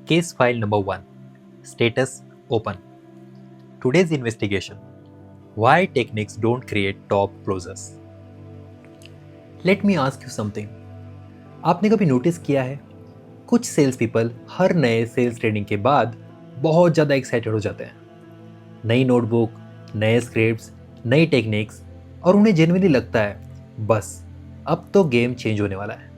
Case file number 1. Status open. Today's investigation. Why techniques don't create top closers. Let me ask you something. आपने कभी notice किया है कुछ sales people हर नए sales training के बाद बहुत ज़्यादा एक्साइटेड हो जाते हैं। नई नोटबुक, नए स्क्रिप्ट्स, नई टेक्निक्स, और उन्हें जेन्युइनली लगता है बस अब तो गेम चेंज होने वाला है।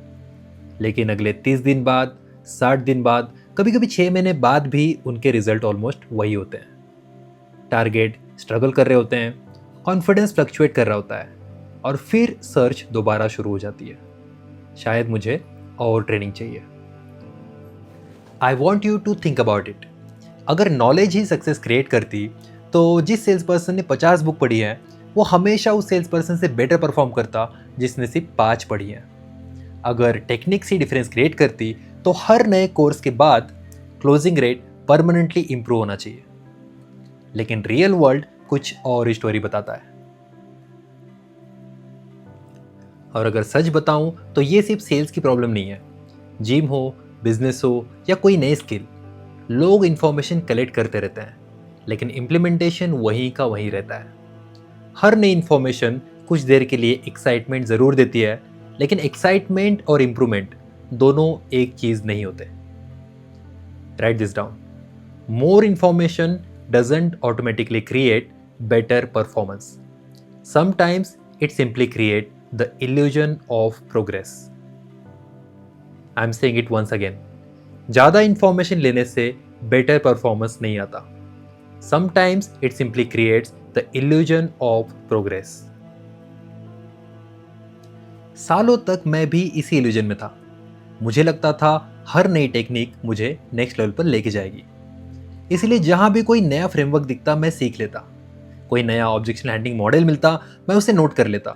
लेकिन अगले 30 दिन बाद, 60 दिन बाद, कभी कभी 6 महीने बाद भी उनके रिजल्ट ऑलमोस्ट वही होते हैं। टारगेट स्ट्रगल कर रहे होते हैं, कॉन्फिडेंस फ्लक्चुएट कर रहा होता है, और फिर सर्च दोबारा शुरू हो जाती है। शायद मुझे और ट्रेनिंग चाहिए। I want you to think about it. अगर नॉलेज ही सक्सेस क्रिएट करती तो जिस सेल्स पर्सन ने 50 बुक पढ़ी है वो हमेशा उस सेल्स पर्सन से बेटर परफॉर्म करता जिसने सिर्फ 5 पढ़ी है। अगर टेक्निक्स ही डिफरेंस क्रिएट करती तो हर नए कोर्स के बाद क्लोजिंग रेट परमानेंटली इंप्रूव होना चाहिए। लेकिन रियल वर्ल्ड कुछ और स्टोरी बताता है। और अगर सच बताऊं तो ये सिर्फ सेल्स की प्रॉब्लम नहीं है। जिम हो, बिजनेस हो या कोई नई स्किल, लोग इंफॉर्मेशन कलेक्ट करते रहते हैं लेकिन इम्प्लीमेंटेशन वहीं का वहीं रहता है। हर नई इंफॉर्मेशन कुछ देर के लिए एक्साइटमेंट ज़रूर देती है, लेकिन एक्साइटमेंट और इम्प्रूवमेंट दोनों एक चीज़ नहीं होते। Write this down. More information doesn't automatically create better performance. Sometimes it simply create the illusion of progress. I am saying it once again. ज़्यादा इंफॉर्मेशन लेने से बेटर परफॉर्मेंस नहीं आता। Sometimes it simply creates the illusion of progress. सालों तक मैं भी इसी इल्यूजन में था। मुझे लगता था हर नई टेक्निक मुझे नेक्स्ट लेवल पर लेके जाएगी, इसलिए जहां भी कोई नया फ्रेमवर्क दिखता मैं सीख लेता। कोई नया ऑब्जेक्शन हैंडलिंग मॉडल मिलता मैं उसे नोट कर लेता।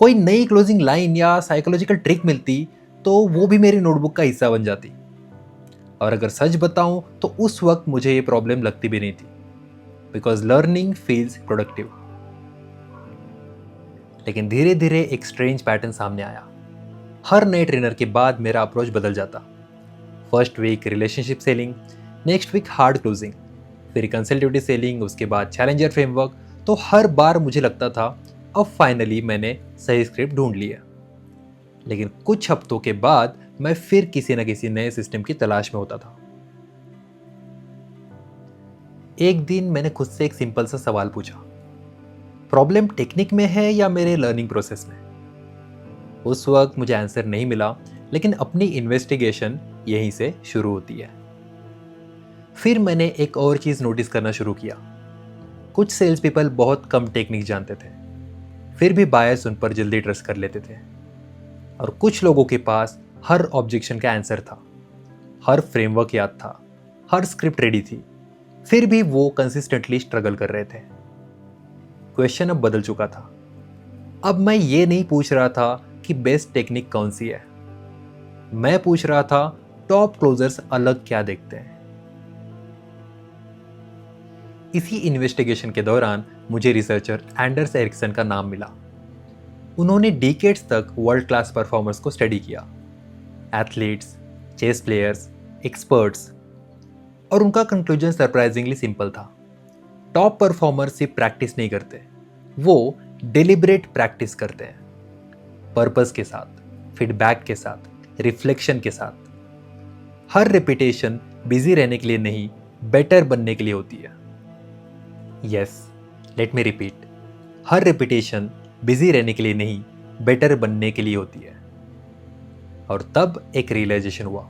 कोई नई क्लोजिंग लाइन या साइकोलॉजिकल ट्रिक मिलती तो वो भी मेरी नोटबुक का हिस्सा बन जाती। और अगर सच बताऊं तो उस वक्त मुझे ये प्रॉब्लम लगती भी नहीं थी, बिकॉज लर्निंग फील्स प्रोडक्टिव। लेकिन धीरे धीरे एक स्ट्रेंज पैटर्न सामने आया। हर नए ट्रेनर के बाद मेरा अप्रोच बदल जाता। First week relationship selling, next week hard closing, फिर कंसल्टेटिव सेलिंग, उसके बाद चैलेंजर फ्रेमवर्क। तो हर बार मुझे लगता था अब फाइनली मैंने सही स्क्रिप्ट ढूंढ लिया। लेकिन कुछ हफ्तों के बाद मैं फिर किसी न किसी नए सिस्टम की तलाश में होता था। एक दिन मैंने खुद से एक सिंपल सा सवाल पूछा, प्रॉब्लम टेक्निक में है या मेरे लर्निंग प्रोसेस में? उस वक्त मुझे आंसर नहीं मिला, लेकिन अपनी इन्वेस्टिगेशन यहीं से शुरू होती है। फिर मैंने एक और चीज़ नोटिस करना शुरू किया। कुछ सेल्स पीपल बहुत कम टेक्निक जानते थे, फिर भी बायर्स उन पर जल्दी ट्रस्ट कर लेते थे। और कुछ लोगों के पास हर ऑब्जेक्शन का आंसर था, हर फ्रेमवर्क याद था, हर स्क्रिप्ट रेडी थी, फिर भी वो कंसिस्टेंटली स्ट्रगल कर रहे थे। क्वेश्चन अब बदल चुका था। अब मैं ये नहीं पूछ रहा था कि बेस्ट टेक्निक कौन सी है, मैं पूछ रहा था टॉप क्लोजर्स अलग क्या देखते हैं। इसी इन्वेस्टिगेशन के दौरान मुझे रिसर्चर एंडर्स एरिक्सन का नाम मिला। उन्होंने डिकेड्स तक वर्ल्ड क्लास परफॉर्मर्स को स्टडी किया, एथलीट्स, चेस प्लेयर्स, एक्सपर्ट्स, और उनका कंक्लूजन सरप्राइजिंगली सिंपल था। टॉप परफॉर्मर सिर्फ प्रैक्टिस नहीं करते, वो डिलिबरेट प्रैक्टिस करते हैं, पर्पस के साथ, फीडबैक के साथ, रिफ्लेक्शन के साथ। हर रिपीटेशन बिजी रहने के लिए नहीं, बेटर बनने के लिए होती है। यस, लेट मी रिपीट, हर रिपीटेशन बिजी रहने के लिए नहीं, बेटर बनने के लिए होती है। और तब एक रियलाइजेशन हुआ।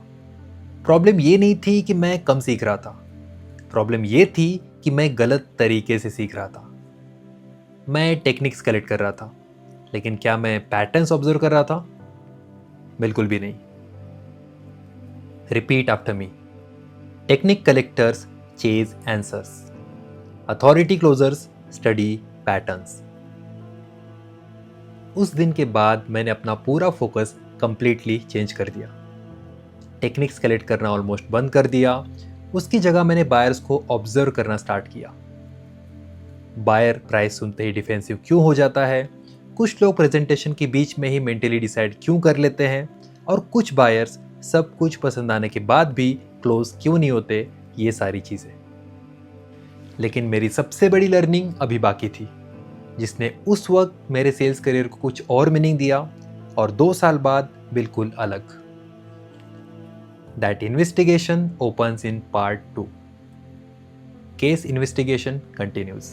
प्रॉब्लम ये नहीं थी कि मैं कम सीख रहा था, प्रॉब्लम ये थी कि मैं गलत तरीके से सीख रहा था। मैं टेक्निक्स कलेक्ट कर रहा था, लेकिन क्या मैं पैटर्न्स ऑब्जर्व कर रहा था? बिल्कुल भी नहीं। Repeat after me. Technique collectors chase answers, authority closers study patterns. उस दिन के बाद मैंने अपना पूरा फोकस कंप्लीटली चेंज कर दिया। टेक्निक्स कलेक्ट करना ऑलमोस्ट बंद कर दिया। उसकी जगह मैंने बायर्स को ऑब्जर्व करना स्टार्ट किया। बायर प्राइस सुनते ही डिफेंसिव क्यों हो जाता है, कुछ लोग प्रेजेंटेशन के बीच में ही मेंटली डिसाइड क्यों कर लेते हैं, और कुछ बायर्स सब कुछ पसंद आने के बाद भी क्लोज क्यों नहीं होते, ये सारी चीज़ें। लेकिन मेरी सबसे बड़ी लर्निंग अभी बाकी थी, जिसने उस वक्त मेरे सेल्स करियर को कुछ और मीनिंग दिया और 2 साल बाद बिल्कुल अलग। That investigation opens in part 2. Case investigation continues.